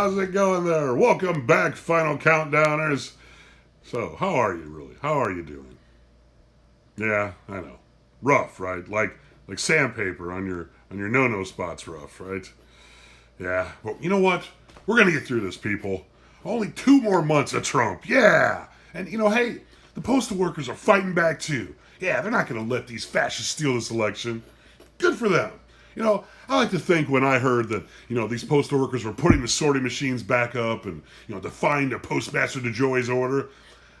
how's it going there? Welcome back, Final Countdowners. So, how are you really? How are you doing? Yeah, I know. Rough, right? Like sandpaper on your no-no spots rough, right? Yeah. Well, you know what? We're gonna get through this, people. Only 2 more months of Trump. Yeah. And hey, the postal workers are fighting back too. Yeah, they're not gonna let these fascists steal this election. Good for them. I like to think when I heard that, these postal workers were putting the sorting machines back up and, defying the Postmaster DeJoy's order,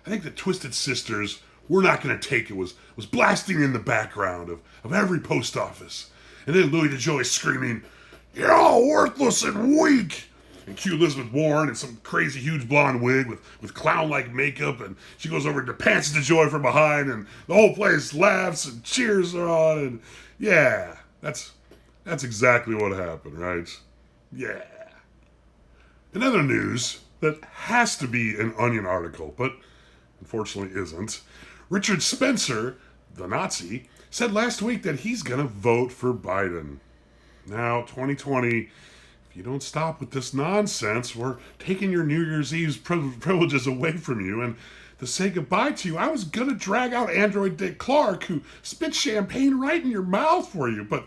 I think the Twisted Sisters were not going to take it was blasting in the background of every post office. And then Louis DeJoy screaming, "You're all worthless and weak!" And cue Elizabeth Warren in some crazy huge blonde wig with clown-like makeup, and she goes over to pants DeJoy from behind, and the whole place laughs and cheers her on, and yeah, that's exactly what happened, right? Yeah. In other news that has to be an Onion article, but unfortunately isn't, Richard Spencer, the Nazi, said last week that he's going to vote for Biden. Now, 2020, if you don't stop with this nonsense, we're taking your New Year's Eve's privileges away from you, and to say goodbye to you, I was going to drag out Android Dick Clark, who spit champagne right in your mouth for you, but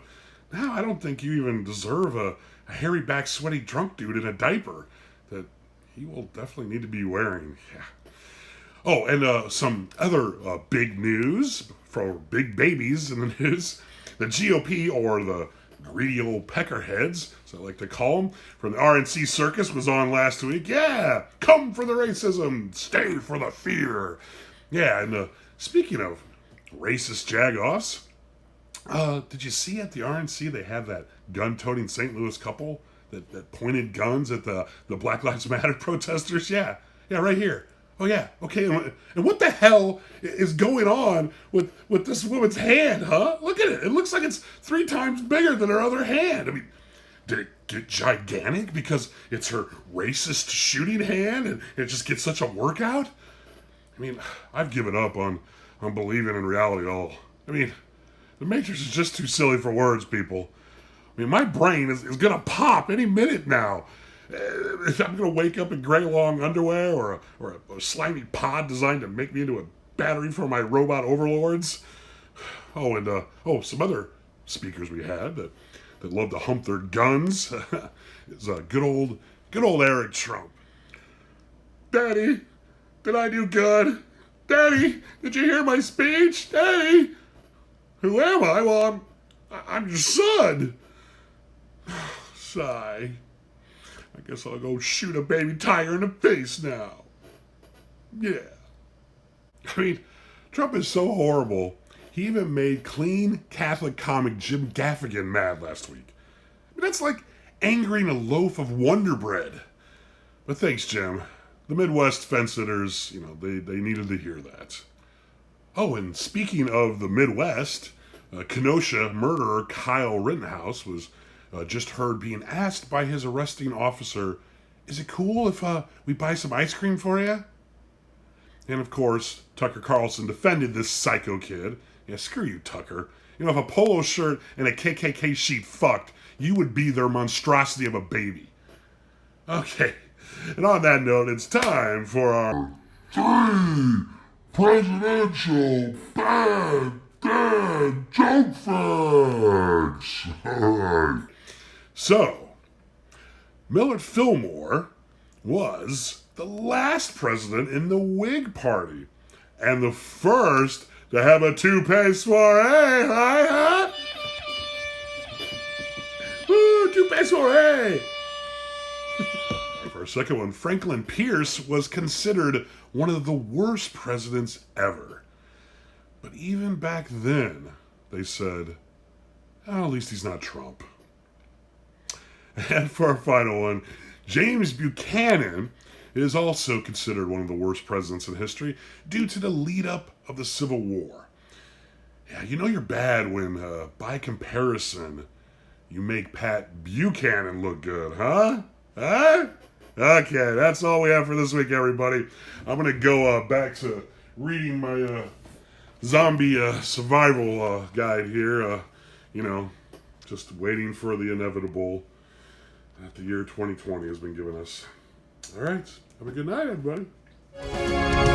now I don't think you even deserve a hairy back sweaty drunk dude in a diaper that he will definitely need to be wearing. Yeah. Oh, and some other big news for big babies in the news. The GOP, or the greedy old peckerheads, as I like to call them, from the RNC circus was on last week. Yeah, come for the racism, stay for the fear. Yeah, and speaking of racist jagoffs, did you see at the RNC they had that gun-toting St. Louis couple that pointed guns at the Black Lives Matter protesters? Yeah, right here. Oh yeah, okay. And what the hell is going on with this woman's hand, huh? Look at it. It looks like it's 3 times bigger than her other hand. I mean, did it get gigantic because it's her racist shooting hand and it just gets such a workout? I mean, I've given up on believing in reality at all. I mean, the Matrix is just too silly for words, people. I mean, my brain is going to pop any minute now. If I'm going to wake up in gray long underwear or a slimy pod designed to make me into a battery for my robot overlords. Oh, and some other speakers we had that love to hump their guns. It's good old Eric Trump. Daddy, did I do good? Daddy, did you hear my speech? Daddy, who am I? Well, I'm your son. Sigh. I guess I'll go shoot a baby tiger in the face now. Yeah. I mean, Trump is so horrible, he even made clean Catholic comic Jim Gaffigan mad last week. I mean, that's like angering a loaf of Wonder Bread. But thanks, Jim. The Midwest fence-sitters, they needed to hear that. Oh, and speaking of the Midwest, Kenosha murderer Kyle Rittenhouse was just heard being asked by his arresting officer, "Is it cool if we buy some ice cream for you?" And of course, Tucker Carlson defended this psycho kid. Yeah, screw you, Tucker. If a polo shirt and a KKK sheet fucked, you would be their monstrosity of a baby. Okay, and on that note, it's time for our 3 presidential bad dad joke facts. Alright. So, Millard Fillmore was the last president in the Whig Party, and the first to have a toupee soiree. Hi-hat! Woo, toupee soiree! For a second one, Franklin Pierce was considered one of the worst presidents ever. But even back then, they said, at least he's not Trump. And for our final one, James Buchanan is also considered one of the worst presidents in history due to the lead-up of the Civil War. Yeah, you're bad when, by comparison, you make Pat Buchanan look good, huh? Huh? Okay, that's all we have for this week, everybody. I'm going to go back to reading my zombie survival guide here. Just waiting for the inevitable. that the year 2020 has been giving us. All right. Have a good night, everybody.